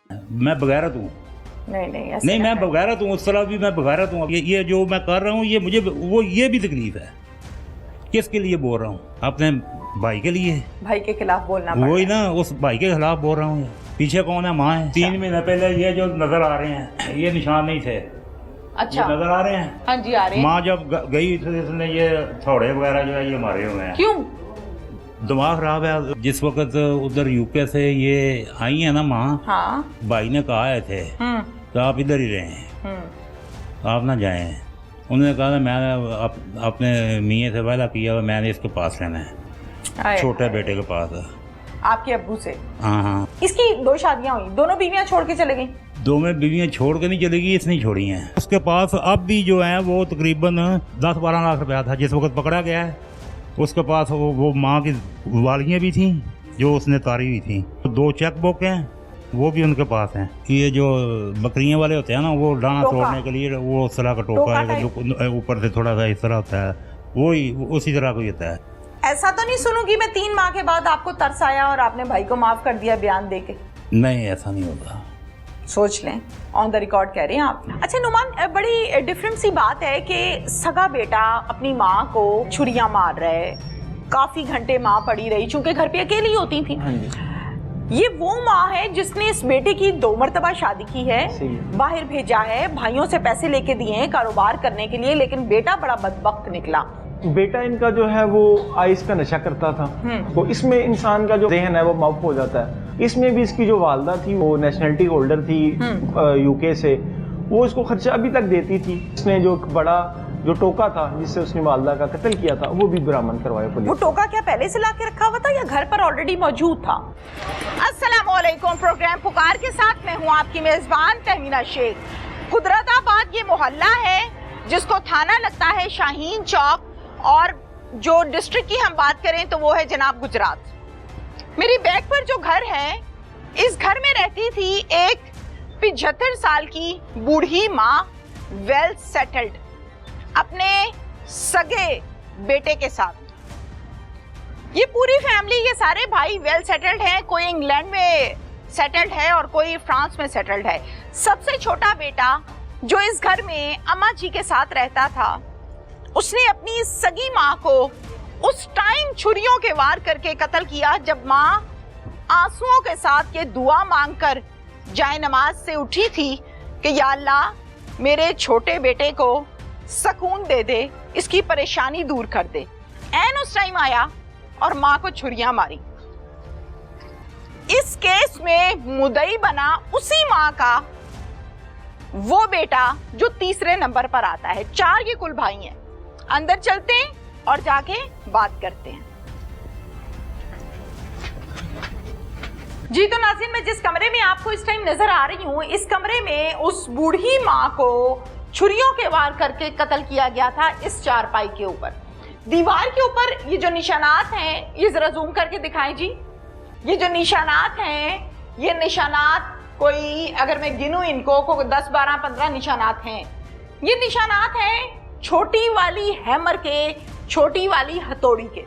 मैं बगैरत हूँ। नहीं मैं बगैरत हूँ, उस तरह भी मैं बगैरत हूँ। ये जो मैं कर रहा हूँ ये मुझे वो ये भी तकलीफ है। किसके लिए बोल रहा हूँ? अपने भाई के लिए, भाई के खिलाफ बोलना वही ना, उस भाई के खिलाफ बोल रहा हूँ। पीछे कौन है? माँ है। 3 महीने पहले ये जो नजर आ रहे हैं ये निशान नहीं थे। अच्छा, नजर आ रहे हैं? हाँ जी आ रहे हैं। माँ जब गई तो इसने ये थोड़े वगैरह जो है ये मारे हुए हैं। क्यों? दिमाग खराब है। जिस वक्त उधर यूके से ये आई है ना माँ, हाँ, भाई ने कहा थे तो आप इधर ही रहें, आप ना जाएं। उन्होंने कहा था मैंने अपने मियाँ से वादा किया हुआ, मैंने इसके पास रहना है, छोटे बेटे के पास। आपके अब्बू से? हाँ। इसकी 2 शादियाँ हुई, दोनों बीवियाँ छोड़ के चले गई? दोनों बीवियाँ छोड़ के नहीं चलेगी, इसने छोड़ी हैं। उसके पास अब भी जो है वो तकरीबन 10-12 लाख रुपया था जिस वक्त पकड़ा गया है। उसके पास वो माँ की वालियाँ भी थी जो उसने तारी हुई थी। 2 चेक बुक हैं वो भी उनके पास हैं। ये जो बकरियां वाले होते हैं ना, वो दाना तोड़ने के लिए वो उस तरह का टोका है, ऊपर से थोड़ा सा इस तरह होता है, वही उसी तरह का होता है। ऐसा तो नहीं सुनूंगी मैं 3 माह के बाद आपको तरस आया और आपने भाई को माफ कर दिया बयान देके? नहीं, ऐसा नहीं होगा। सोच लें, ऑन द रिकॉर्ड कह रहे हैं आप। अच्छा नुमान, बड़ी डिफरेंट सी बात है कि सगा बेटा अपनी माँ को छुरियां मार रहा है, काफी घंटे माँ पड़ी रही चूंकि घर पे अकेली होती थी। ये वो माँ है जिसने इस बेटे की 2 मरतबा शादी की है, बाहर भेजा है, भाइयों से पैसे लेके दिए हैं कारोबार करने के लिए, लेकिन बेटा बड़ा बदबख्त निकला। बेटा इनका जो है वो आइस का नशा करता था, तो इसमें इंसान का जो ज़हन है वो माफ हो जाता है। इसमें भी इसकी जो वालदा थी वो नेशनलिटी होल्डर थी यूके से, वो इसको खर्चा अभी तक देती थी। इसने जो बड़ा जो टोका था जिससे उसने वालदा का कत्ल किया था वो भी बरामद करवाया पुलिस। वो टोका क्या पहले से ला के रखा हुआ था या घर पर ऑलरेडी मौजूद था? अस्सलामुअलैकुम, प्रोग्राम पुकार के साथ मैं हूँ आपकी मेजबान तहमीना शेख। कुदरताबाद ये मोहल्ला है जिसको थाना लगता है शाहीन चौक, और जो डिस्ट्रिक्ट की हम बात करें तो वो है जनाब गुजरात। मेरी बैक पर जो घर है, इस घर में रहती थी एक 75 साल की बूढ़ी माँ, वेल सेटल्ड, अपने सगे बेटे के साथ। ये पूरी फैमिली, ये सारे भाई वेल सेटल्ड हैं, कोई इंग्लैंड में सेटल्ड है और कोई फ्रांस में सेटल्ड है। सबसे छोटा बेटा जो इस घर में अम्मा जी के साथ रहता था, उसने अपनी सगी माँ को उस टाइम छुरियों के वार करके कत्ल किया जब माँ आंसुओं के साथ ये दुआ मांगकर जाए नमाज से उठी थी कि या अल्लाह मेरे छोटे बेटे को सुकून दे दे, इसकी परेशानी दूर कर दे। ऐन उस टाइम आया और माँ को छुरियां मारी। इस केस में मुद्दई बना उसी माँ का वो बेटा जो 3रे नंबर पर आता है। 4 ये कुल भाई हैं। अंदर चलते हैं और जाके बात करते हैं। जी तो नाज़रीन, मैं जिस कमरे में आपको इस टाइम नजर आ रही हूँ, इस कमरे में उस बूढ़ी माँ को छुरियों के वार करके कत्ल किया गया था। इस चारपाई के ऊपर, दीवार के ऊपर ये जो निशानात हैं, ये जरा जूम करके दिखाएं जी। ये जो निशानात हैं, ये निशानात कोई अगर मैं गिनूं इनको को 10, 12, 15 निशानात हैं। ये निशानात हैं छोटी वाली हैमर के, छोटी वाली हथौड़ी के।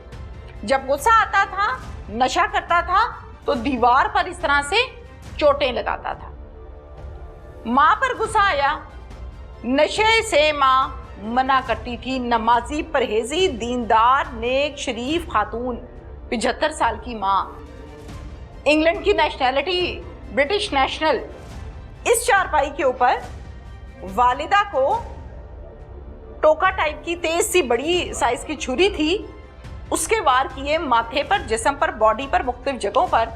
जब गुस्सा आता था, नशा करता था तो दीवार पर इस तरह से चोटें लगाता था। माँ पर गुस्सा आया, नशे से माँ मना करती थी। नमाजी, परहेजी, दीनदार, नेक, शरीफ खातून, 75 साल की माँ, इंग्लैंड की नेशनैलिटी, ब्रिटिश नेशनल। इस चारपाई के ऊपर वालिदा को टोका टाइप की तेज सी बड़ी साइज की छुरी थी, उसके वार किए माथे पर, जिस्म पर, बॉडी पर, मुख्तलिफ जगहों पर,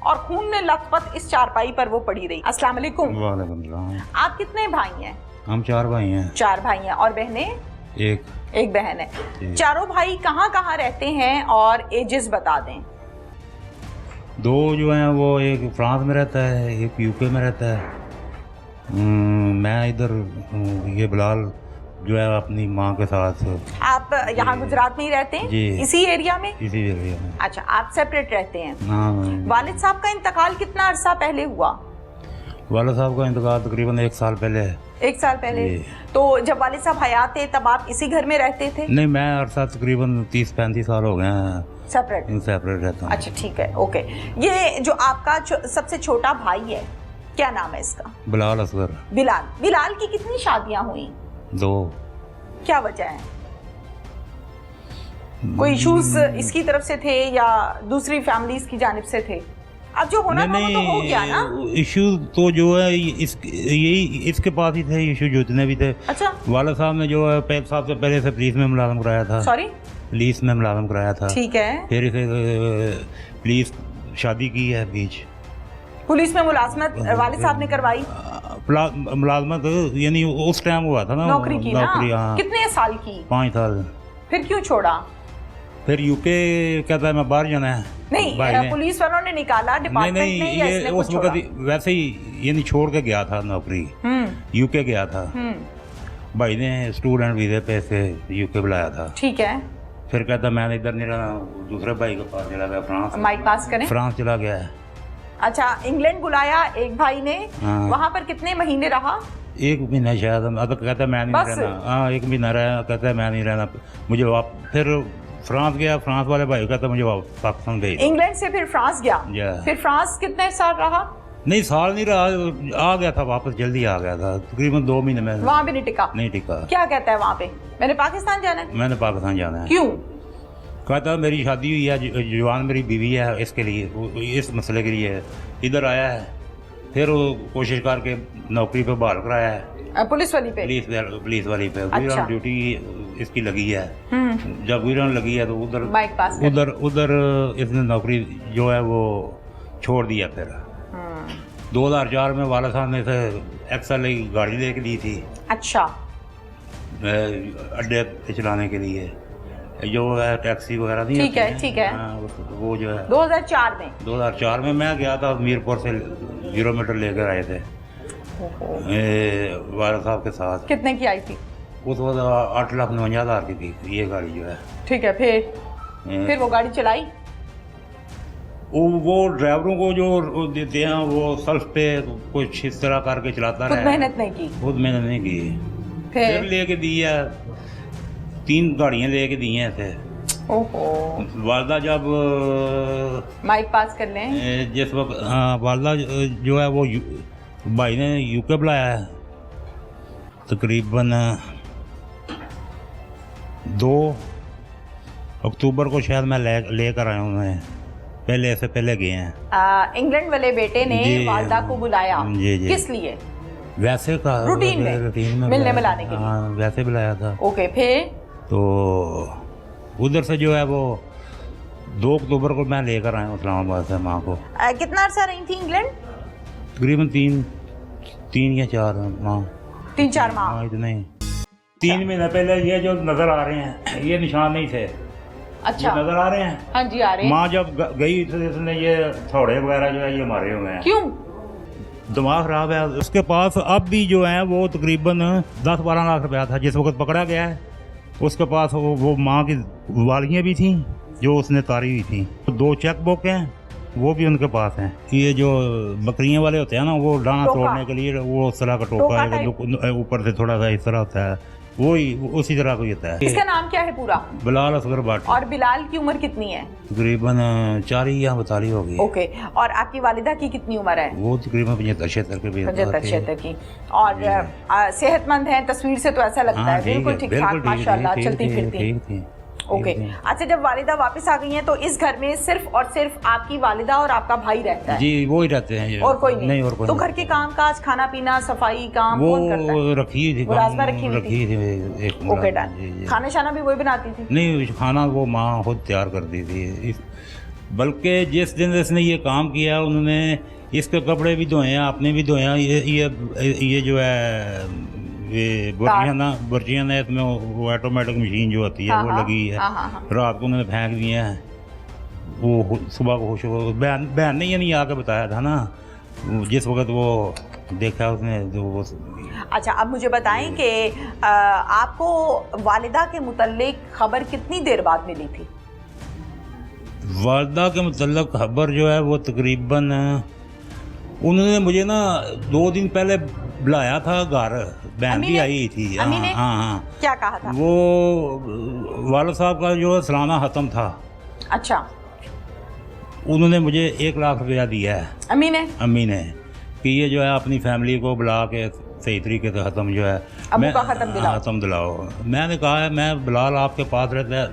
और खून में लथपथ इस चारपाई पर वो पड़ी रही। अस्सलाम वालेकुम। वालेकुम सलाम। आप कितने भाई हैं? हम 4 भाई हैं। 4 भाई हैं। और बहनें? एक बहन है। चारों भाई कहाँ कहाँ रहते हैं और एजेस बता दें। 2 जो हैं वो एक फ्रांस में रहता है, एक यूके में रहता है। मैं इधर ये बिलाल जो है अपनी माँ के साथ। आप यहाँ गुजरात में ही रहते हैं? जी। इसी एरिया में? इसी एरिया में। अच्छा, आप सेपरेट रहते हैं? हाँ। वालिद साहब का इंतकाल कितना अरसा पहले हुआ? वालिद साहब का इंतकाल तकरीबन 1 साल पहले है। 1 साल पहले। तो जब वालिद साहब हयात थे तब आप इसी घर में रहते थे? नहीं, मैं अरसा तकरीबन 30-35 साल हो गए हैं सेपरेट रहता हूँ। अच्छा ठीक है, ओके। ये जो आपका सबसे छोटा भाई है, क्या नाम है इसका? बिलाल असगर। बिलाल। बिलाल की कितनी शादियां हुई? 2। क्या वजह है? कोई इश्यूज इसकी तरफ से थे या दूसरी फैमिलीज की जानिब से थे? अब जो होना था वो तो हो गया ना। इशू तो जो है यही इसके पास ही थे इशू जितने भी थे। अच्छा। वाला साहब ने जो है 5 साल से पहले से पुलिस में मुलाजम कराया था। सॉरी? पुलिस में मुलाजम कराया था। ठीक है। फिर इसे पुलिस शादी की है बीच। पुलिस में मुलाजमत वाले साहब ने करवाई? मुलाजमत यानी उस टाइम हुआ था ना, नौकरी की ना। हाँ। कितने साल की? 5 साल। फिर क्यों छोड़ा? फिर यूके कहता है मैं बाहर जाना है। नहीं, पुलिस वालों ने निकाला, डिपार्टमेंट ने, या इसने उस वक्त वैसे ही यानी छोड़ के गया था नौकरी। यूके गया था। भाई ने स्टूडेंट वीजे पे से यूके बुलाया था। ठीक है। फिर कहता मैं इधर नहीं रहना, दूसरे भाई के पास चला गया, फ्रांस। माइक पास करें। फ्रांस चला गया है। अच्छा, इंग्लैंड बुलाया एक भाई ने। वहाँ पर कितने महीने रहा? 1 महीना शायद। अब कहता मैं नहीं रहना। हाँ, 1 महीना रहा। कहता है मैं नहीं रहना, मुझे फिर फ्रांस गया। फ्रांस वाले भाई कहता मुझे पाकिस्तान भेज। इंग्लैंड से फिर फ्रांस गया। फिर फ्रांस कितने साल रहा? नहीं, साल नहीं रहा, आ गया था वापस, जल्दी आ गया था, तकरीबन 2 महीने में। वहाँ भी नहीं टिका? नहीं टिका। क्या कहता है वहाँ पे? मैंने पाकिस्तान जाना है। मैंने पाकिस्तान जाना है। क्यों? कहता मेरी शादी हुई है, जवान मेरी बीवी है, इसके लिए, इस मसले के लिए इधर आया है। फिर वो कोशिश करके नौकरी पे बहाल कराया है। पुलिस वाली पे? पुलिस वाली पे। अच्छा। ड्यूटी इसकी लगी है। जब गुजरान लगी है तो उधर इसने नौकरी जो है वो छोड़ दिया। फिर 2004 में वाला साहब ने इसे एक्सल गाड़ी लेके दी थी। अच्छा। अड्डे पे चलाने के लिए, जो है टैक्सी वगैरह नहीं। ठीक है, ठीक है। वो जो है 2004 में मैं गया था मीरपुर से 0 मीटर लेकर आए थे वाला साहब के साथ। कितने की आई थी? उस वक्त 8,49,000 की थी ये गाड़ी जो है। ठीक है। फिर वो गाड़ी चलाई? वो ड्राइवरों को जो देते हैं वो सेल्फ पे कुछ इस तरह करके चलाता रहा। खुद मेहनत नहीं की? खुद मेहनत नहीं की। फिर लेके दी है, 3 गाड़ियाँ लेके दी हैं थे। ओहो। वालदा जब माइक पास कर लें। जिस वक्त वालदा जो है वो भाई ने यूके बुलाया है, तकरीबन 2 अक्टूबर को शायद मैं लेकर आया हूँ। मैं पहले गए हैं। इंग्लैंड वाले बेटे ने वालदा को बुलाया? जी। किस लिए? वैसे का रूटीन में मिलने मिलाने के लिए? हाँ, वैसे बुलाया था। ओके। फिर तो उधर से जो है वो 2 अक्टूबर को मैं लेकर आया हूँ इस्लामाबाद से माँ को। कितना अर्सा रही थी इंग्लैंड? तकरीबन 3 या 4 माह। 3-4 माह? इतने ही। 3 महीने पहले ये जो नजर आ रहे हैं ये निशान नहीं थे। अच्छा। नजर आ रहे हैं? हाँ जी, आ रहे हैं। माँ जब गई तो इसने ये थोड़े वगैरह जो है ये मारे हुए हैं। क्यों? दिमाग खराब है उसके पास। अब भी जो है वो तकरीबन 10-12 लाख रुपया था जिस वक्त पकड़ा गया है। उसके पास वो माँ की वालियाँ भी थी जो उसने तारी हुई थी। 2 चेक बुक हैं वो भी उनके पास हैं। ये जो बकरियां वाले होते हैं ना, वो दाना तोड़ने के लिए वो उस तरह का टोका है, ऊपर से थोड़ा सा इस तरह होता है, वही उसी तरह का होता है। इसका नाम क्या है पूरा? बिलाल असगर भट्ट। और बिलाल की उम्र कितनी है? तकरीबन 40 या 42 होगी। ओके। और आपकी वालिदा की कितनी उम्र है? वो तकरीबन 75-76 की। और सेहतमंद है? तस्वीर से तो ऐसा लगता है बिल्कुल ठीक ठाक, माशाल्लाह, चलती फिरती। ओके। अच्छा, जब वालिदा वापस आ गई हैं तो इस घर में सिर्फ और सिर्फ आपकी वालिदा और आपका भाई रहता है? जी, वो ही रहते हैं। और कोई नहीं? और कोई तो घर के काम काज, खाना पीना, सफाई काम कौन करता है? वो रखी थी, ओके, डन। खाना शाना भी वही बनाती थी? नहीं, खाना वो माँ खुद तैयार करती थी। बल्कि जिस दिन इसने ये काम किया उन्होंने इसके कपड़े भी धोए हैं, आपने भी धोए हैं। ये जो है ये बर्चियाँ है, इसमें वो ऑटोमेटिक मशीन जो होती है वो लगी है। रात को उन्होंने फेंक दिए हैं, वो सुबह को खुश हो। बहन ने ये नहीं आके बताया था ना, जिस वक्त वो देखा उसने जो वो। अच्छा, अब मुझे बताएं कि आपको वालिदा के मुतल्लिक खबर कितनी देर बाद मिली थी? वालिदा के मुतल्लिक खबर जो है वो तकरीबन उन्होंने मुझे ना 2 दिन पहले बुलाया था घर, बहन भी आई थी। हाँ। क्या कहा था? वो वालिद साहब का जो सालाना खत्म था। अच्छा। उन्होंने मुझे 1 लाख रुपया दिया है। अम्मी ने? कि ये जो है अपनी फैमिली को बुला के सही तरीके से ख़त्म जो है अबू का ख़त्म दिलाओ। मैंने कहा है मैं बिलाल आपके पास रहता है,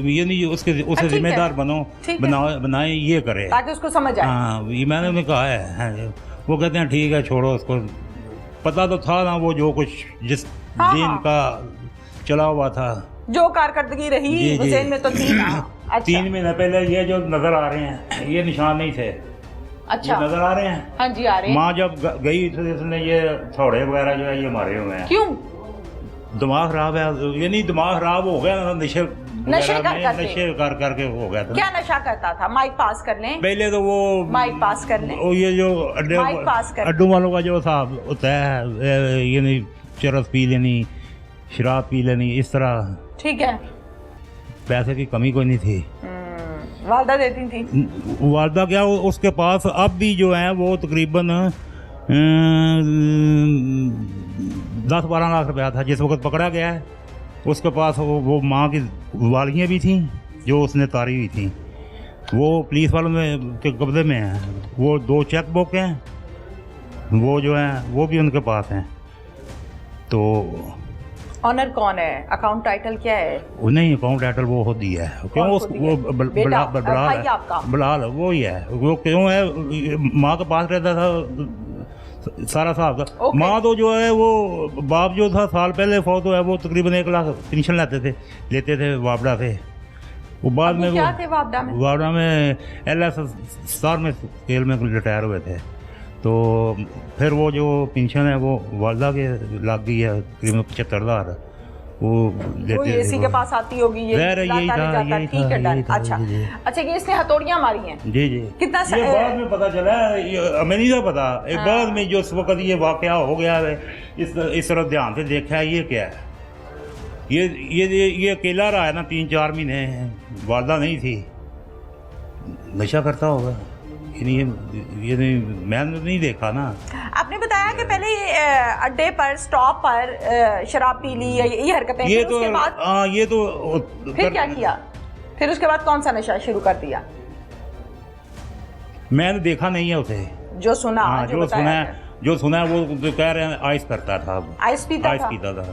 ये नहीं उसे जिम्मेदार बनाए ये करे ताकि उसको समझ आए। हाँ, ये मैंने उन्हें कहा है। वो कहते हैं ठीक है छोड़ो उसको, पता तो था ना वो जो कुछ जिस दिन का चला हुआ था, जो कारकर्दगी रही हुसैन में तो थी ना। अच्छा। 3 महीने पहले ये जो नजर आ रहे हैं ये निशान नहीं थे। अच्छा, नजर आ रहे हैं। हाँ जी आ रहे हैं। माँ जब गई तो इसने ये थोड़े वगैरह जो है ये मारे हुए हैं। क्यों? दिमाग खराब है, ये नहीं दिमाग खराब हो गया ना, नशे कर करके हो गया था। क्या नशा करता था? माइक पास कर लें पहले तो वो माइक पास कर लें। ये जो अड्डू वालों का जो हिसाब होता है, ये नहीं चरस पी लेनी, शराब पी लेनी, इस तरह। ठीक है। पैसे की कमी कोई नहीं थी। वालदा देती थी। वालदा क्या उसके पास अब भी जो है वो तकरीबन 10-12 लाख रुपया था जिस वक्त पकड़ा गया है। उसके पास वो माँ की वालियाँ भी थी जो उसने तारी हुई थी, वो पुलिस वालों में के कब्जे में है। वो 2 चेक बुक हैं, वो जो है वो भी उनके पास हैं। तो ऑनर कौन है? अकाउंट टाइटल क्या है? नहीं, अकाउंट टाइटल वो होती है क्यों वो बलाल वो ही है। वो क्यों है माँ के पास रहता था सारा साहब का। माँ तो जो है वो बाप जो था साल पहले फौत हुआ है, वो तकरीबन 1 लाख पेंशन लेते थे वापडा से। वो बाद में क्या थे वापडा में LS स्टार में स्केल में रिटायर हुए थे। तो फिर वो जो पेंशन है वो वालदा के लग गई है तकरीबन 75,000। वो लेते इसी के पास आती होगी ये यही था। ठीक है डन। अच्छा ये इसने हथौड़ियां मारी हैं। जी कितना ये बाद में पता चला, हमें नहीं था पता। एक बाद में जो उस वक्त ये वाकया हो गया है, इस तरफ ध्यान से देखा है ये क्या है। ये अकेला रहा है ना 3-4 महीने, वालदा नहीं थी। नशा करता होगा ये नहीं, मैंने नहीं देखा ना। आपने बताया कि पहले अड्डे पर स्टॉप पर शराब पी ली, ये हरकतें। ये तो उसके बाद ये तो फिर क्या किया? फिर उसके बाद कौन सा नशा शुरू कर दिया? मैंने देखा नहीं है उसे। जो सुना जो सुना है वो जो कह रहे हैं आइस करता था, आइस पीता था।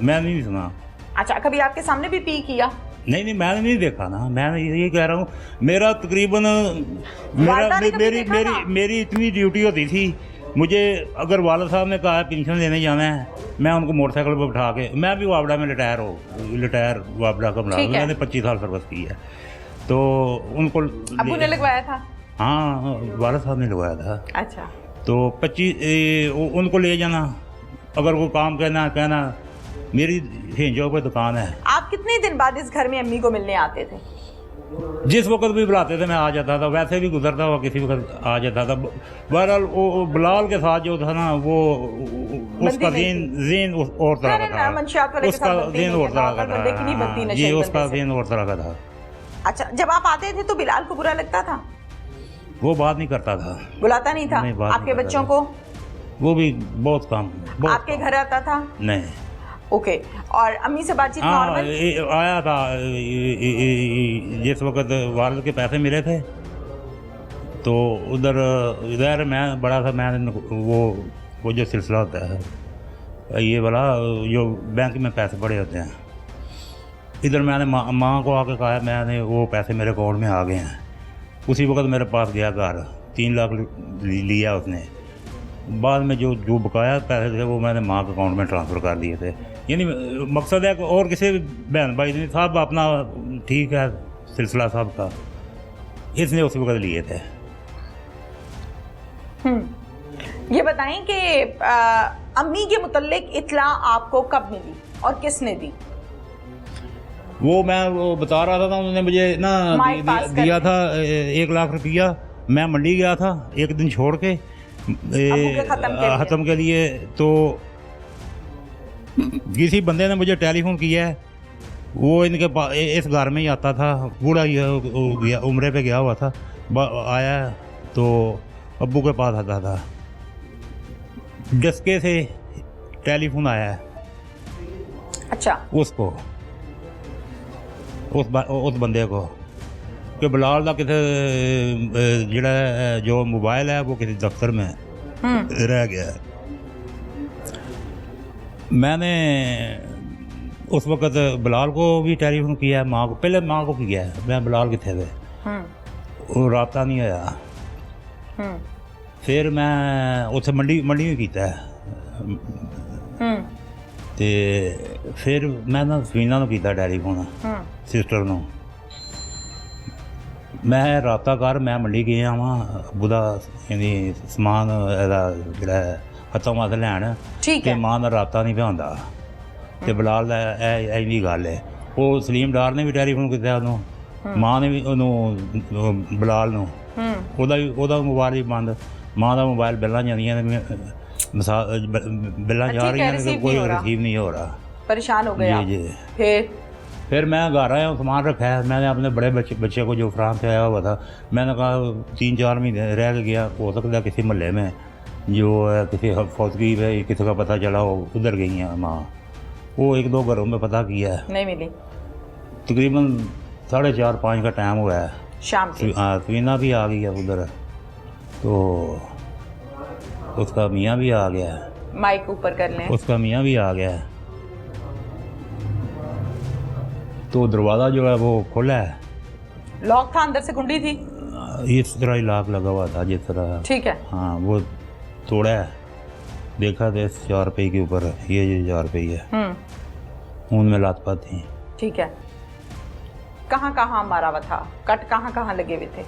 मैं नहीं सुना। अच्छा, कभी आपके सामने भी पी किया? नहीं, मैंने नहीं देखा ना। मैं ये कह रहा हूँ मेरा तकरीबन मेरी इतनी ड्यूटी होती थी। मुझे अगर वाला साहब ने कहा पेंशन लेने जाना है, मैं उनको मोटरसाइकिल पर बिठा के, मैं भी वापडा में रिटायर वापडा का बना, मैंने 25 साल सर्विस की है। तो उनको अबू ने लगवाया था? हाँ, वाला साहब ने लगवाया था। अच्छा। तो 25 उनको ले जाना, अगर वो काम कहना मेरी हेंजो पे दुकान है। आप कितने दिन बाद इस घर में अम्मी को मिलने आते थे? जिस वक्त भी बुलाते थे मैं आ जाता था, वैसे भी गुजरता हुआ किसी वक्त आ जाता था। बहरहाल वो बिलाल के साथ जो था ना वो उसका ज़हन और तरह का था। उसका ज़हन और तरह का था। ये उसका ज़हन और तरह का था। अच्छा, जब आप आते थे तो बिलाल को बुरा लगता था? वो बात नहीं करता था, बुलाता नहीं था? आपके बच्चों को? वो भी बहुत कम। आपके घर आता था? नहीं। ओके। और अम्मी से बातचीत नॉर्मल? आया था जिस वक्त वालिद के पैसे मिले थे, तो उधर मैं बड़ा था। मैं वो जो सिलसिला होता है ये वाला जो बैंक में पैसे पड़े होते हैं, इधर मैंने माँ को आके कहा मैंने वो पैसे मेरे अकाउंट में आ गए हैं। उसी वक्त मेरे पास गया घर, 3 लाख लिया उसने। बाद में जो बकाया पैसे थे वो मैंने माँ के अकाउंट में ट्रांसफ़र कर दिए थे। यानी मकसद है और किसी बहन भाई ने साहब अपना ठीक है सिलसिला साहब का, इसने उसी वक्त लिए थे। ये बताएं कि अम्मी के मुतल्लिक इत्तला आपको कब मिली और किसने दी? वो बता रहा था उन्होंने मुझे ना दिया था 1 लाख रुपया। मैं मंडी गया था एक दिन छोड़ के ख़त्म के लिए। तो किसी बंदे ने मुझे टेलीफोन किया है, वो इनके पास इस घर में ही आता था, बूढ़ा ही गया, उम्रे पे गया हुआ था। आया तो अब्बू के पास आता था, डस्के से टेलीफोन आया है। अच्छा। उसको उस बंदे को कि बिलाल का किसी जो मोबाइल है वो किसी दफ्तर में है। रह गया। मैंने उस वक़्त बिलाल को भी टेलीफोन किया, माँ को, पहले माँ को किया है, मैं बिलाल किथे थे, वो राबता नहीं होया। फिर मैं उत्थे मंडी भी कीता ते फिर मैं ना सवीना नूं कीता टेलीफोन, सिस्टर नूं, मैं राबता कर, मैं मंडी गया वां बुदा यानी समान जिहड़ा खत्म वास्ते लैन, ते मां दा राबता नहीं पिया हुंदा ते बिलाल दा इन्नी गल है। वो सलीम डार ने भी टेलीफोन किया उन्होंने, मां ने भी उन्होंने बिलाल नूं, ओहदा मोबाइल भी बंद, मां दा मोबाइल बिल्लां जांदियां बिल्लां जा रही हैं, कोई रिसीव नहीं हो रहा। परेशान हो गया। जी। फिर मैं घर आया, सामान रखा है, मैंने अपने बड़े बच्चे को जो फ्रांस से आया हुआ था, मैंने कहा 3-4 महीने रह के गया, हो सकता है किसी मोहल्ले में जो है किसी फौतगी है, किसी का पता चला हो, उधर गई हैं माँ। वो 1-2 घरों में पता किया है, नहीं मिली। तकरीबन 4:30-5 का टाइम हुआ है शाम की। हाँ, सवीना भी आ गई है उधर, तो उसका मियाँ भी आ गया है। माइक ऊपर कर लें। उसका मियाँ भी आ गया है, तो दरवाज़ा जो है वो खुला है। लॉक था, अंदर से कुंडी थी? इस तरह ही लॉक लगा हुआ था जिस तरह। ठीक है। हाँ, वो तोड़ा है, देखा था 4 रुपये के ऊपर, ये 4 रुपये है, उनमें लातपात थी। ठीक है। कहाँ कहाँ मारा हुआ था, कट कहाँ कहाँ लगे हुए थे?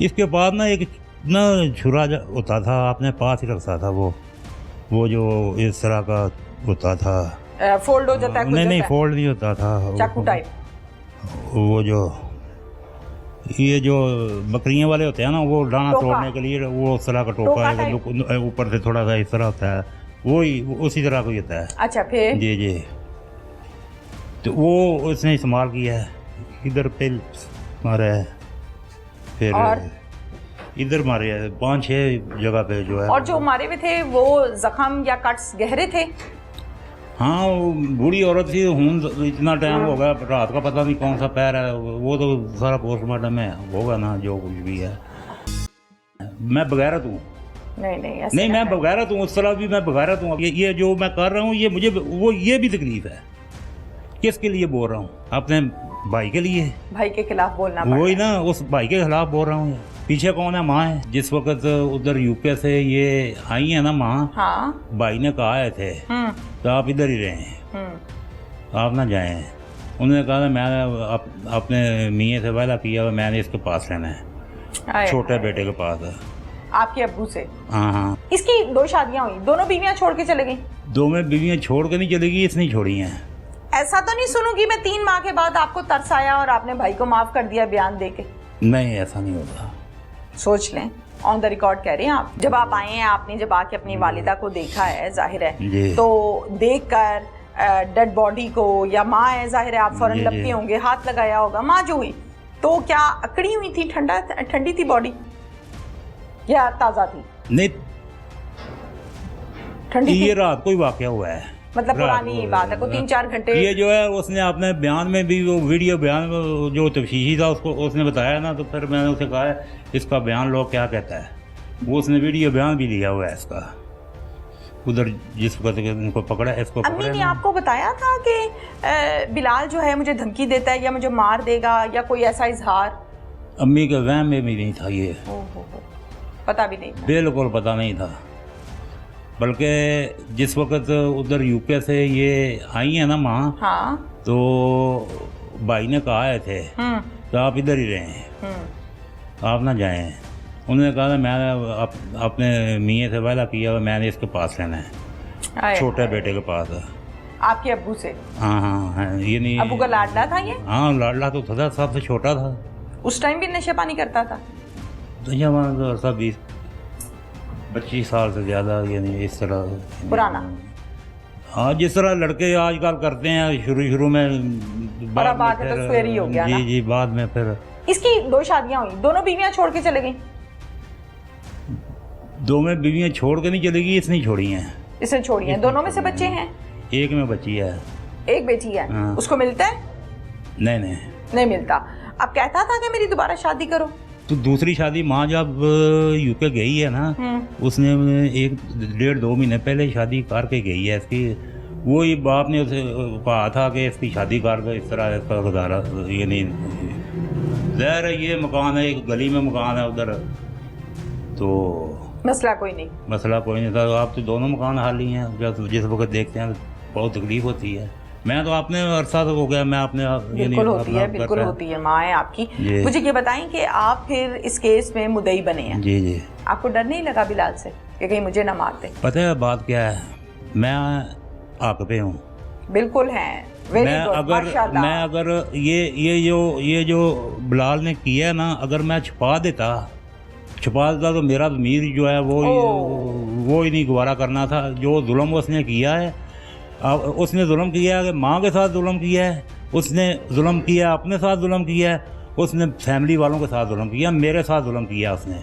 इसके बाद ना एक ना छुरा होता था, अपने पास ही रखता था, वो जो इस तरह का होता था, फोल्ड हो जाता है? नहीं फोल्ड नहीं होता था, चाकू टाइप। वो जो ये जो बकरियां वाले होते हैं ना, वो दाना तोड़ने के लिए वो उस तरह का टोका है, ऊपर से थोड़ा सा इस तरह होता है, वही उसी तरह का होता है। अच्छा, फिर? जी। तो वो उसने इस्तेमाल किया है, इधर पे मारा है, फिर इधर मारे है, 5-6 जगह पे जो है। और जो मारे हुए थे वो जख्म या कट्स गहरे थे? हाँ, वो बूढ़ी औरत थी, इतना टाइम हो गया, रात का पता नहीं कौन सा पैर है, वो तो सारा पोस्टमार्टम में होगा ना, जो कुछ भी है। मैं बगैरत हूँ। नहीं मैं बगैरत हूँ, उस तरह भी मैं बगैरत हूँ। ये जो मैं कर रहा हूँ, ये मुझे ये भी तकलीफ है। किसके लिए बोल रहा हूँ? अपने भाई के लिए। भाई के खिलाफ बोलना, वही ना, उस भाई के खिलाफ बोल रहा हूँ। पीछे कौन है? माँ है। जिस वक्त उधर यूके से ये आई है ना माँ, हाँ? भाई ने कहा थे तो आप इधर ही रहें, आप ना जाएं। उन्होंने कहा मैं अपने मियाँ से वादा किया, मैंने इसके पास रहना है, छोटे बेटे के पास। आपके अब्बू से? हाँ। इसकी 2 शादियाँ हुई, दोनों बीवियाँ छोड़ के चले गई? 2 में बीवियाँ छोड़ के नहीं चली गई, इसने छोड़ी हैं। ऐसा तो नहीं सुनूंगी मैं 3 माह के बाद आपको तरस आया और आपने भाई को माफ कर दिया बयान देके? नहीं, ऐसा नहीं होता। सोच लें, ऑन द रिकॉर्ड कह रहे हैं आप। जब आप आए हैं, आपने जब आके अपनी वालिदा को देखा है, जाहिर है, तो देखकर डेड बॉडी को, या माँ है, जाहिर है आप फौरन लपके होंगे, हाथ लगाया होगा। माँ जो हुई तो क्या अकड़ी हुई थी, ठंडी थी बॉडी या ताज़ा थी? नहीं, ठंडी थी। ये रात को ही वाकया हुआ है, मतलब पुरानी बात है, को 3-4 घंटे। ये जो है उसने अपने बयान में भी, वो वीडियो बयान जो तफसीही था उसको उसने बताया ना, तो फिर मैंने उसे कहा इसका बयान लोग क्या कहता है। वो उसने वीडियो बयान भी लिया हुआ है इसका, उधर जिस वक्त इनको पकड़ा, इसको पकड़ा। अम्मी ने आपको बताया था कि बिलाल जो है मुझे धमकी देता है या मुझे मार देगा या कोई ऐसा इजहार? अम्मी के वहम में भी नहीं था ये। पता भी नहीं था? बिल्कुल पता नहीं था। बल्कि जिस वक्त उधर यूके से ये आई है ना माँ, हाँ? तो भाई ने कहा थे तो आप इधर ही रहें, आप ना जाएं। उन्होंने कहा मैं अपने मियाँ से वादा किया, मैंने इसके पास रहना है, छोटे बेटे के पास। आपके अब्बू से? हाँ। ये नहीं, अब्बू का लाडला था ये? हाँ, लाडला तो था, सबसे छोटा था। उस टाइम भी नशे पानी करता था? तो सब 20-25 साल से ज़्यादा, यानी इस तरह पुराना। हाँ, जिस तरह लड़के आजकल करते हैं शुरू में, बाद में तो फिर ही हो गया ना। जी, बाद में फिर। इसकी 2 शादियाँ हुई, दोनों बीवियाँ छोड़ के चले गई? 2 में बीवियाँ छोड़ के नहीं चली गई, इसने छोड़ी हैं। इसने छोड़ी हैं। दोनों में से बच्चे हैं? एक में बच्ची है। एक बेटी है। उसको मिलता है? नहीं मिलता। अब कहता था कि मेरी दोबारा शादी करो? तो दूसरी शादी माँ जब यूके गई है ना, उसने 1-1.5-2 महीने पहले शादी करके गई है इसकी। वो ही बाप ने उसे कहा था कि इसकी शादी कर दो, इस तरह इसका गुजारा ये नहीं। ज़ाहिर है ये मकान है, एक गली में मकान है उधर, तो मसला कोई नहीं, मसला कोई नहीं था। आप तो दोनों मकान हाली हैं, जब जिस वक्त देखते हैं बहुत तकलीफ होती है। मैं तो आपने अरसा तो हो गया, मैं आपने बिल्कुल होती है, बिल्कुल होती है, माँ है आपकी। मुझे ये बताएं कि आप फिर इस केस में मुद्दई बने हैं। जी जी। आपको डर नहीं लगा बिलाल से कि कहीं मुझे ना मार दे? पता है बात क्या है, मैं आग पे हूँ। बिल्कुल है। मैं अगर ये जो बिलाल ने किया ना, अगर मैं छुपा देता तो मेरा ज़मीर जो है वो ही नहीं गवारा करना था। जो जुल्म उसने किया है, उसने जुल्म किया है, माँ के साथ जुल्म किया है, उसने जुल्म किया, अपने साथ जुल्म किया है, उसने फैमिली वालों के साथ जुल्म किया, मेरे साथ जुल्म किया उसने।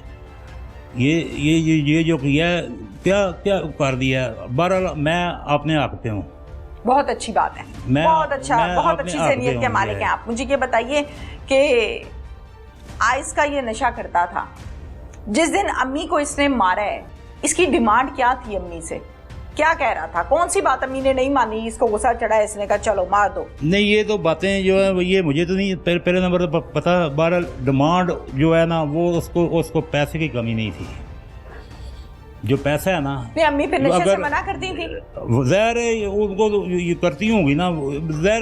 ये जो किया है, क्या कर दिया। बहरहाल मैं अपने हक पे हूँ। बहुत अच्छी बात है, बहुत अच्छी ज़हनियत के मालिक हैं आप। मुझे ये बताइए कि आइस का ये नशा करता था, जिस दिन अम्मी को इसने मारा है, इसकी डिमांड क्या थी अम्मी से? क्या कह रहा था? कौन सी बात अम्मी ने नहीं मानी, इसको गुस्सा चढ़ा है, इसने कहा चलो मार दो? नहीं, ये तो बातें जो है ये मुझे तो नहीं पहले नंबर तो पता। बहरहाल डिमांड जो है ना, वो उसको पैसे की कमी नहीं थी। जो पैसा है ना, नहीं अम्मी फिर नशे से मना करती थी। ज़ाहिर है उनको तो ये करती होंगी ना, ज़ाहिर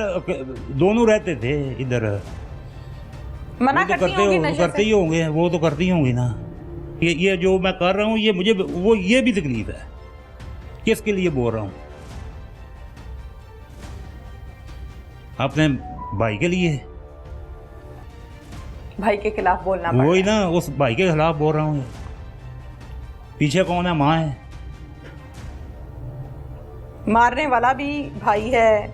दोनों रहते थे इधर, मना करती होंगी, करते ही होंगे, वो तो करती होंगी ना। ये जो मैं कर रहा हूँ, ये मुझे ये भी तकलीफ है। किसके लिए बोल रहा हूँ? अपने भाई के लिए, भाई के खिलाफ बोलना पड़ता है। वही ना, उस भाई के खिलाफ बोल रहा हूँ। पीछे कौन है? माँ है। मारने वाला भी भाई है,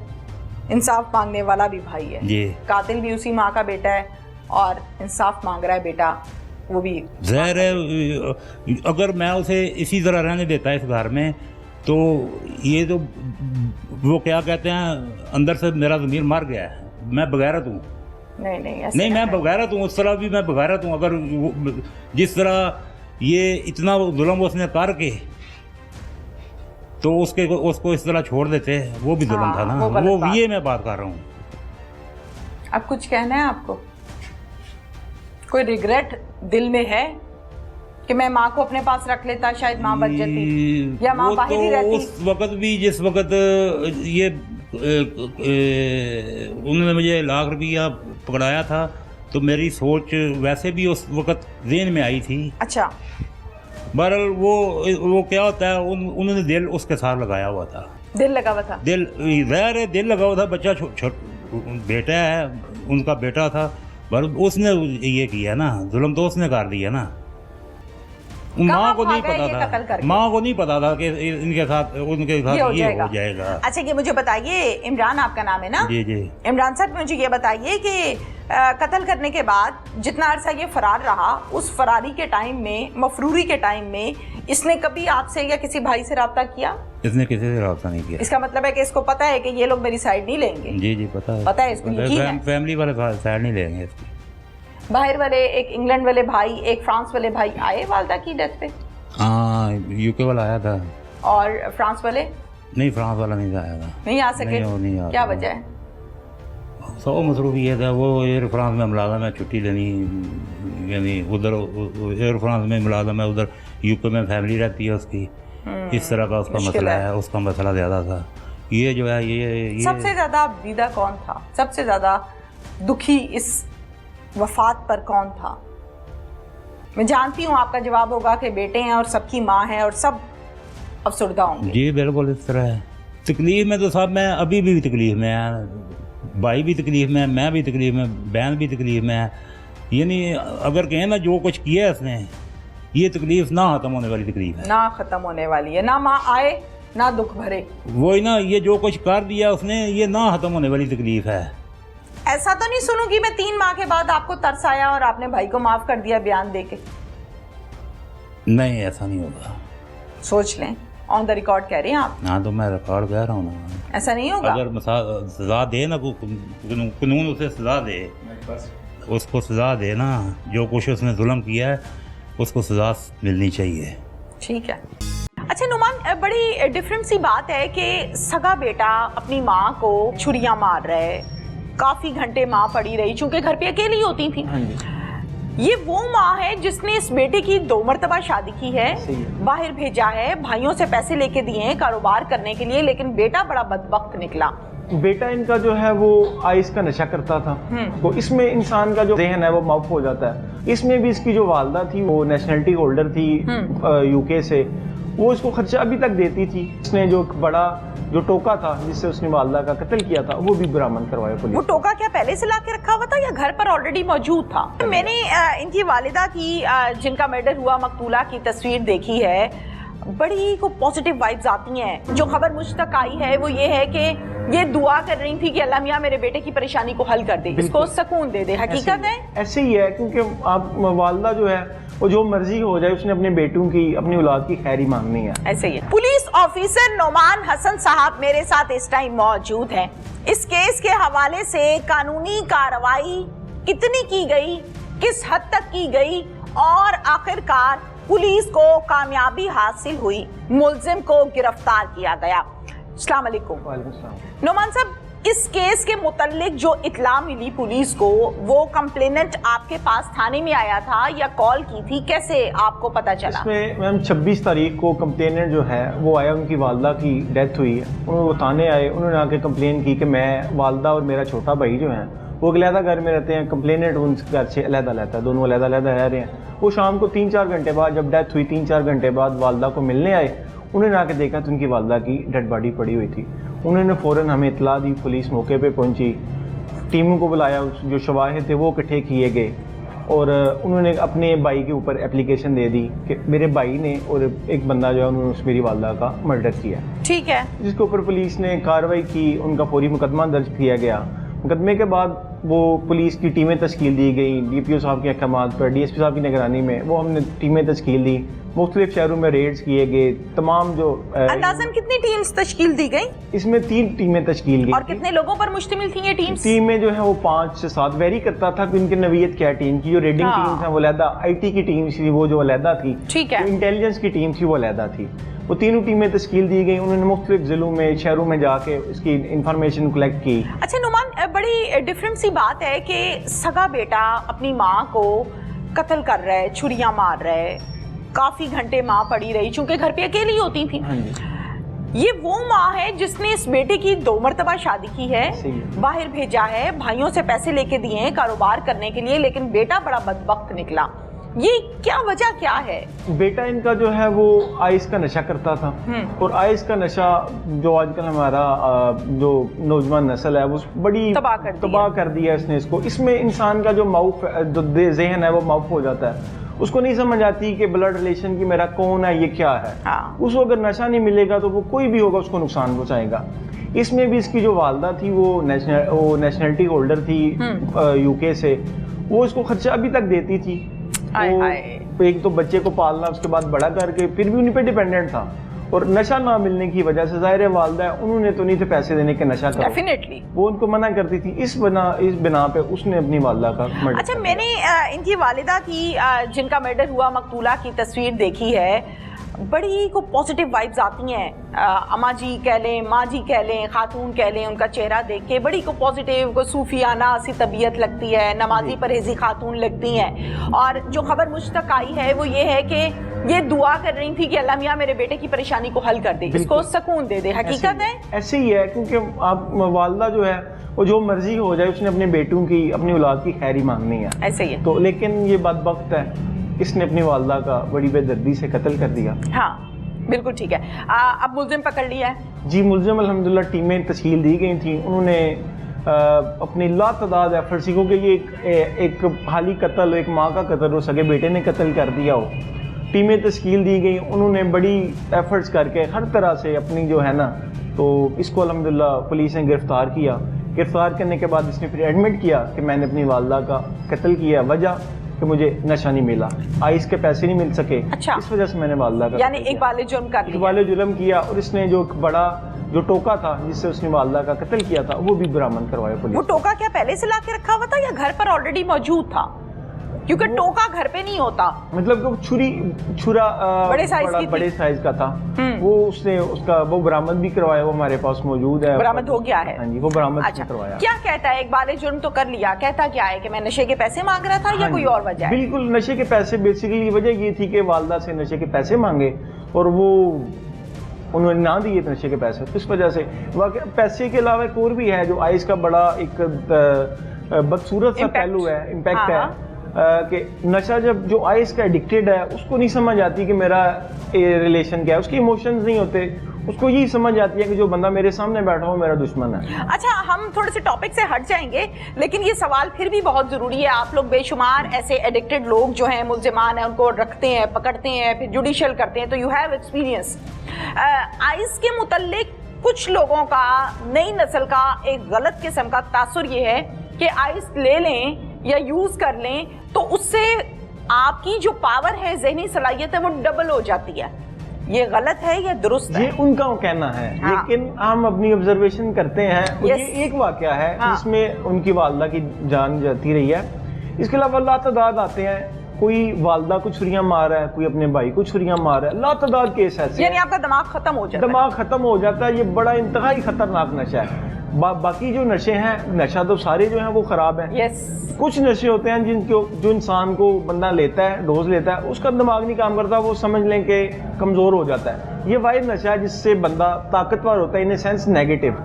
इंसाफ मांगने वाला भी भाई है जी। कातिल भी उसी माँ का बेटा है और इंसाफ मांग रहा है बेटा, वो भी। ज़ाहिर है अगर मैं उसे इसी तरह रहने देता इस घर में, तो ये तो वो क्या कहते हैं, अंदर से मेरा ज़मीर मर गया है। मैं बगैरत हूँ। नहीं मैं बगैरत हूँ, उस तरह भी मैं बगैरत हूँ। अगर जिस तरह ये इतना जुल्म उसने करके तो उसको इस तरह छोड़ देते, वो भी जुल्म था ना। वो ये मैं बात कर रहा हूँ। अब कुछ कहना है आपको? कोई रिग्रेट दिल में है कि मैं माँ को अपने पास रख लेता, शायद माँ बच जाती, या माँ बाहर ही रहती? उस वक्त भी, जिस वक्त ये उन्होंने मुझे ₹1,00,000 पकड़ाया था, तो मेरी सोच वैसे भी उस वक्त ज़हन में आई थी। अच्छा। बहरहाल वो क्या होता है, उन्होंने दिल उसके साथ लगाया हुआ था। दिल लगा हुआ था? दिल ज़ाहिर है दिल लगा हुआ था। बच्चा बेटा है, उनका बेटा था, पर उसने ये किया ना, जुल्म तो उसने कर दिया ना। माँ को नहीं पता था, माँ को नहीं पता था कि उनके साथ ये हो जाएगा। अच्छा, ये मुझे बताइए, इमरान आपका नाम है ना? जी जी। इमरान साहब, मुझे ये बताइए कि कत्ल करने के बाद जितना अरसा ये फरार रहा, उस फरारी के टाइम में, मफरूरी के टाइम में, इसने कभी आपसे या किसी भाई से रब्ता किया? इसने किसी से रब्ता नहीं किया। इसका मतलब है कि इसको पता है कि ये लोग मेरी साइड नहीं लेंगे? जी जी, पता है इसको, फैमिली वाले साइड नहीं लेंगे इसकी। बाहर वाले, एक इंग्लैंड वाले भाई, एक फ्रांस वाले भाई आए वालदा की डेथ पे? हाँ, यूके वाला आया था। और फ्रांस वाले? नहीं, फ्रांस वाला नहीं आया था। नहीं आ सके? नहीं, क्या वजह है? सब मसरूफ ये था, वो एयर फ्रांस में मुलाजम है, छुट्टी लेनी, यानी उधर एयर फ्रांस में मुलाजम है, उधर यूके में फैमिली रहती है उसकी। इस तरह का उसका मसला है, उसका मसला ज़्यादा था। ये जो है ये सबसे ज़्यादा दीदा कौन था? सबसे ज़्यादा दुखी इस वफात पर कौन था? मैं जानती हूँ आपका जवाब होगा कि बेटे हैं और सबकी माँ है और सब अफसरदा होंगे। जी बिल्कुल, इस तरह है। तकलीफ में तो साहब मैं अभी भी तकलीफ में है, भाई भी तकलीफ में है, मैं भी तकलीफ में, बहन भी तकलीफ में है। यानी अगर कहें ना, जो कुछ किया है उसने, ये तकलीफ ना ख़त्म होने वाली तकलीफ है, ना ख़त्म होने वाली है। ना माँ आए ना दुख भरे, वही ना, ये जो कुछ कर दिया उसने, ये ना ख़त्म होने वाली तकलीफ है। ऐसा तो नहीं सुनूंगी मैं 3 माह के बाद आपको तरस आया और आपने भाई को माफ कर दिया बयान देके? नहीं, ऐसा नहीं होगा। सोच लें, ऑन द रिकॉर्ड कह रहे हैं आप। हाँ, तो मैं रिकॉर्ड कह रहा हूँ ना। ऐसा नहीं होगा? अगर सजा दे ना, कानून उसे सजा दे, उसको सज़ा देना, जो कुछ उसने जुल्म किया है उसको सज़ा मिलनी चाहिए। ठीक है। अच्छा नुमान, बड़ी डिफरेंट सी बात है कि सगा बेटा अपनी माँ को छुरियां मार रहा है, काफी घंटे माँ पड़ी रही चूंकि घर पे अकेली होती थी। हाँ जी। ये वो माँ है जिसने इस बेटे की 2 मरतबा शादी की है, बाहर भेजा है, भाइयों से पैसे लेके दिए हैं कारोबार करने के लिए, लेकिन बेटा बड़ा बदबख्त निकला। बेटा इनका जो है वो आइस का नशा करता था, तो इसमें इंसान का जो ज़हन है वो माफ हो जाता है। इसमें भी इसकी जो वालदा थी वो नेशनलिटी होल्डर थी यूके से, वो इसको खर्चा अभी तक देती थी। इसने जो बड़ा जो टोका था जिससे उसने वालदा का कत्ल किया था वो भी बरामद करवाया पुलिस। वो टोका क्या पहले से ला के रखा हुआ था या घर पर ऑलरेडी मौजूद था? मैंने इनकी वालिदा की जिनका मर्डर हुआ मकतूला की तस्वीर देखी है, बड़ी को पॉजिटिव वाइब्स आती हैं। जो खबर मुझ तक आई है वो ये है कि ये दुआ कर रही थी कि अल्लाह मियां मेरे बेटे की परेशानी को हल कर दे, इसको सुकून दे दे। हकीकत है ऐसे ही है, क्योंकि आप वालदा जो है वो जो मर्जी हो जाए उसने अपने बेटों की, अपनी औलाद की खैरी मांगनी है। ऐसे ही है। पुलिस ऑफिसर नोमान हसन साहब मेरे साथ इस टाइम मौजूद हैं। इस केस के हवाले से कानूनी कार्रवाई कितनी की गई, किस हद तक की गई और आखिरकार पुलिस को कामयाबी हासिल हुई, मुल्जिम को गिरफ्तार किया गया। अस्सलाम वालेकुम। नोमान साहब, इस केस के मुतल्लिक जो इत्ला मिली पुलिस को, वो कंप्लेनेंट आपके पास थाने में आया था या कॉल की थी, कैसे आपको पता चला? इसमें मैम 26 तारीख को कंप्लेनेंट जो है वो आया, उनकी वालदा की डेथ हुई है। वो थाने आए, उन्होंने आके कंप्लेन की कि मैं, वालदा और मेरा छोटा भाई जो है वो अलहदा घर में रहते हैं, कंप्लेनेंट उनके घर से अलहदा रहता है, दोनों अलहदा रह रहे हैं। वो शाम को 3-4 घंटे बाद, जब डेथ हुई 3-4 घंटे बाद वालदा को मिलने आए, उन्होंने आके देखा तो उनकी वालदा की डेड बॉडी पड़ी हुई थी। उन्होंने फ़ौरन हमें इत्तला दी, पुलिस मौके पे पहुंची, टीमों को बुलाया, जो शवाहिद थे वो इकट्ठे किए गए और उन्होंने अपने भाई के ऊपर एप्लीकेशन दे दी कि मेरे भाई ने और एक बंदा जो है उन्होंने मेरी वालदा का मर्डर किया। ठीक है। जिसके ऊपर पुलिस ने कार्रवाई की, उनका फौरी मुकदमा दर्ज किया गया। मुकदमे के बाद वो पुलिस की टीमें तश्कील दी गई, DPO साहब के अहकामात पर, DSP साहब की निगरानी में वो हमने टीमें तश्कील दी, मुख्तलिफ शहरों में रेड्स किए गए। तमाम जो अंदाज़न कितनी टीम्स तश्कील दी गई? इसमें 3 टीमें तश्कील की। और कितने लोगों पर मुश्तमिल थी ये टीम्स? टीमें जो है वो 5 से 7 वेरी करता था कि उनकी नवीयत क्या टीम की। जो रेडिंग टीम था वो अलहदा, IT की टीम थी वो जो अलहदा थी, ठीक है, इंटेलिजेंस की टीम थी वो अलहदा थी। वो तीनों टीमें तश्कील दी गई। उन्होंने मुख्तलिफ जिलों में, शहरों में जाके उसकी इंफॉर्मेशन कलेक्ट की। अच्छा नुमान, बड़ी डिफरेंट सी बात है कि सगा बेटा अपनी माँ को कत्ल कर रहा है, छुरियां मार रहा है, काफी घंटे माँ पड़ी रही चूंकि घर पे अकेली होती थी। हाँ जी। ये वो माँ है जिसने इस बेटे की 2 मरतबा शादी की है, बाहर भेजा है, भाइयों से पैसे लेके दिए हैं कारोबार करने के लिए, लेकिन बेटा बड़ा बदबख्त निकला। ये क्या वजह क्या है? बेटा इनका जो है वो आइस का नशा करता था और आइस का नशा जो आजकल हमारा जो नौजवान नस्ल है वो बड़ी तबाह कर दिया है इसने इसको। इसमें इंसान का जो माउफ, जो ज़हन है वो माउफ हो जाता है। उसको नहीं समझ आती कि ब्लड रिलेशन की मेरा कौन है, ये क्या है। उसको अगर नशा नहीं मिलेगा तो वो कोई भी होगा उसको नुकसान पहुंचाएगा। इसमें भी इसकी जो वालदा थी वो नेशनलिटी होल्डर थी यूके से, वो इसको खर्चा अभी तक देती थी। एक तो बच्चे को पालना, उसके बाद बड़ा करके, फिर भी उन्हीं पे डिपेंडेंट था और नशा ना मिलने की वजह से जाहिर है वालदा उन्होंने तो नहीं थे पैसे देने के नशा करो, डेफिनेटली वो उनको मना करती थी। इस बिना पे उसने अपनी वालदा का मर्डर। अच्छा, मैंने इनकी वालिदा की जिनका मर्डर हुआ मकतूला की तस्वीर देखी है, बड़ी को पॉजिटिव वाइब्स आती हैं। अम्मा जी कह लें, माँ जी कह लें, खातून कह लें, उनका चेहरा देख के बड़ी को पॉजिटिव, को सूफियाना सी तबीयत लगती है, नमाजी परहेजी खातून लगती हैं। और जो खबर मुझ तक आई है वो ये है कि ये दुआ कर रही थी कि अल्लाह मियां मेरे बेटे की परेशानी को हल कर दे, इसको सुकून दे दे। हकीकत है ऐसे ही है, क्योंकि आप वालदा जो है वो जो मर्जी हो जाए उसने अपने बेटों की, अपनी औलाद की खैरी मांगनी है। ऐसे ही है तो, लेकिन ये बदबख्त है, इसने अपनी वालदा का बड़ी बेदर्दी से कत्ल कर दिया। हाँ बिल्कुल ठीक है। अब मुल्जिम पकड़ लिया है? जी, मुल्जिम अल्हम्दुलिल्लाह टीमें तश्कील दी गई थी। उन्होंने अपनी लातदाद एफर्ट्स, क्योंकि ये एक हाली कत्ल, एक माँ का कत्ल हो, सके बेटे ने कत्ल कर दिया हो, टीमें तश्कील दी गई। उन्होंने बड़ी एफर्ट्स करके हर तरह से अपनी जो है ना, तो इसको अल्हम्दुलिल्लाह पुलिस ने गिरफ्तार किया। गिरफ्तार करने के बाद इसने फिर एडमिट किया कि मैंने अपनी वालदा का कत्ल किया, वजह कि मुझे नशा नहीं मिला, आइस के पैसे नहीं मिल सके। अच्छा। इस वजह से मैंने वालदा का, यानी एक वाले जुर्म कर लिया, वाले जुर्म किया। और इसने जो बड़ा जो टोका था जिससे उसने वालदा का कत्ल किया था वो भी बरामद करवाया पुलिस। वो टोका क्या पहले से ला के रखा हुआ था या घर पर ऑलरेडी मौजूद था? क्योंकि टोका घर पे नहीं होता, मतलब छुरा बड़े साइज का था। वो उसने उसका वो बरामद भी करवाया, वो हमारे पास मौजूद है, बरामद हो गया है। हाँ जी, वो बरामद अच्छा, करवाया। क्या कहता है? इकबाल जुर्म तो कर लिया, कहता क्या है कि मैं नशे के पैसे मांग रहा था या कोई और वजह है? बिल्कुल नशे के पैसे, बेसिकली वजह ये थी कि वालदा से नशे के पैसे मांगे और वो उन्होंने ना दिए नशे के पैसे, तो इस वजह से पैसे के अलावा एक और भी है जो आइस का बड़ा एक बदसूरत सा पहलू है, इम्पैक्ट है कि नशा जब जो आइस का एडिक्टेड है उसको नहीं समझ आती कि मेरा रिलेशन क्या है, उसके इमोशंस नहीं होते, उसको यही समझ आती है कि जो बंदा मेरे सामने बैठा हो मेरा दुश्मन है। अच्छा, हम थोड़े से टॉपिक से हट जाएंगे, लेकिन ये सवाल फिर भी बहुत जरूरी है। आप लोग बेशुमार ऐसे एडिक्टेड लोग जो हैं, मुल्जिमान हैं, उनको रखते हैं, पकड़ते हैं, फिर जुडिशियल करते हैं, तो यू हैव एक्सपीरियंस। आइस के मुतल्लिक कुछ लोगों का, नई नस्ल का एक गलत किस्म का तासुर ये है कि आइस ले लें या यूज कर लें तो उससे आपकी जो पावर है, जहनी सलाहियत है, वो डबल हो जाती है। ये गलत है या दुरुस्त है? ये उनका कहना है। हाँ। लेकिन हम अपनी ऑब्जर्वेशन करते हैं। ये एक वाकया है जिसमें उनकी वालदा की जान जाती रही है। इसके अलावा लातादाद आते हैं, कोई वालदा को छुरियां मार रहा है, कोई अपने भाई को छुरियां मार रहा है, लातादाद केस ऐसे। यानी आपका दिमाग खत्म हो जाता है। दिमाग खत्म हो जाता है। ये बड़ा इंतहाई खतरनाक नशा है। बाकी जो नशे हैं, नशा तो सारे जो हैं वो खराब हैं। कुछ नशे होते हैं जिनको जो इंसान को बंदा लेता है, डोज लेता है, उसका दिमाग नहीं काम करता, वो समझ लें कि कमजोर हो जाता है। ये वाहिद नशा है जिससे बंदा ताकतवर होता है, इन ए सेंस नेगेटिव।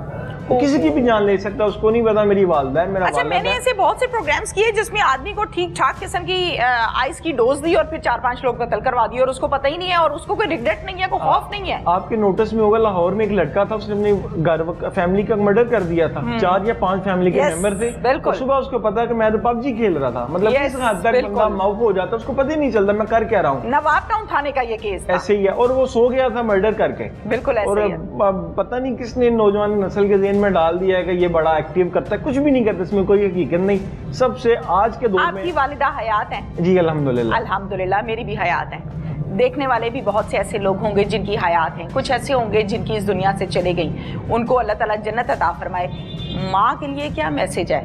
किसी की भी जान ले सकता है, उसको नहीं पता मेरी वालदा है, मेरा अच्छा, मैंने ऐसे बहुत से प्रोग्राम्स किए जिसमें आदमी को ठीक ठाक किस्म की आइस की डोज दी और फिर 4-5 लोग कत्ल करवा दिए और उसको पता ही नहीं है और उसको कोई रिग्रेट नहीं है, कोई खौफ नहीं है। आपके नोटिस में होगा, लाहौर में एक लड़का था, उसने अपने घर फैमिली का मर्डर कर दिया था। 4 या 5 फैमिली के मेंबर थे। बिल्कुल। सुबह उसको पता कि मैं तो पबजी खेल रहा था। मतलब इस हद तक बंदा माउफ हो जाता, उसको पता ही नहीं चलता मैं कर क्या रहा हूँ। नवाब टाउन थाने का ये केस ऐसे ही है, और वो सो गया था मर्डर करके। बिल्कुल ऐसे ही है। और पता नहीं किसने नौजवान नस्ल के ज़हन में डाल दिया है कि ये बड़ा एक्टिव करता है, कुछ भी नहीं करता, इसमें कोई हकीकत नहीं। सबसे आज के दौर में आपकी वालिदा हयात हैं? जी अल्हम्दुलिल्लाह, अल्हम्दुलिल्लाह, मेरी भी हयात हैं। देखने वाले भी बहुत से ऐसे लोग होंगे जिनकी हयात हैं, कुछ ऐसे होंगे जिनकी इस दुनिया से चले गई, उनको अल्लाह ताला जन्नत अता फरमाए। माँ के लिए क्या मैसेज है?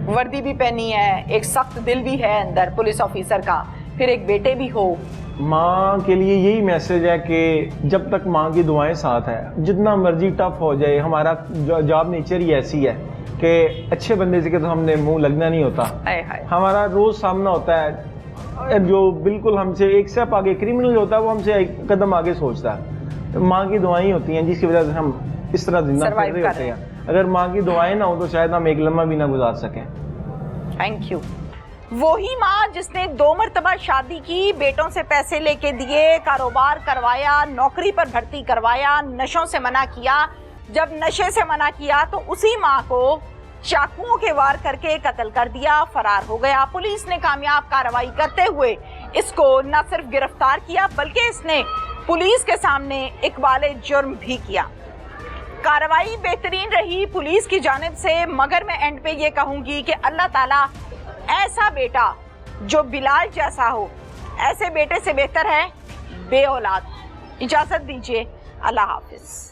वर्दी भी पहनी है, एक सख्त दिल भी है अंदर पुलिस ऑफिसर का, फिर एक बेटे भी हो। माँ के लिए यही मैसेज है कि जब तक माँ की दुआएं साथ है, जितना मर्जी टफ हो जाए, हमारा जॉब नेचर ही ऐसी है कि अच्छे बंदे से तो हमने मुंह लगना नहीं होता। हमारा रोज सामना होता है जो बिल्कुल हमसे एक स्टेप आगे क्रिमिनल होता है, वो हमसे एक कदम आगे सोचता है। तो माँ की दुआएं ही होती हैं जिसकी वजह से हम इस तरह जिंदा कर रहे होते हैं। अगर माँ की दुआएं ना हो तो शायद हम एक लम्हा भी ना गुजार सकें। Thank you. वही माँ जिसने 2 मरतबा शादी की, बेटों से पैसे लेके दिए, कारोबार करवाया, नौकरी पर भर्ती करवाया, नशों से मना किया। जब नशे से मना किया तो उसी माँ को चाकुओं के वार करके कत्ल कर दिया, फरार हो गया। पुलिस ने कामयाब कार्रवाई करते हुए इसको न सिर्फ गिरफ्तार किया बल्कि इसने पुलिस के सामने इकबाल जुर्म भी किया। कार्रवाई बेहतरीन रही पुलिस की जानिब से, मगर मैं एंड पे ये कहूंगी कि अल्लाह ताला ऐसा बेटा जो बिलाल जैसा हो, ऐसे बेटे से बेहतर है बे औलाद। इजाजत दीजिए, अल्लाह हाफिज।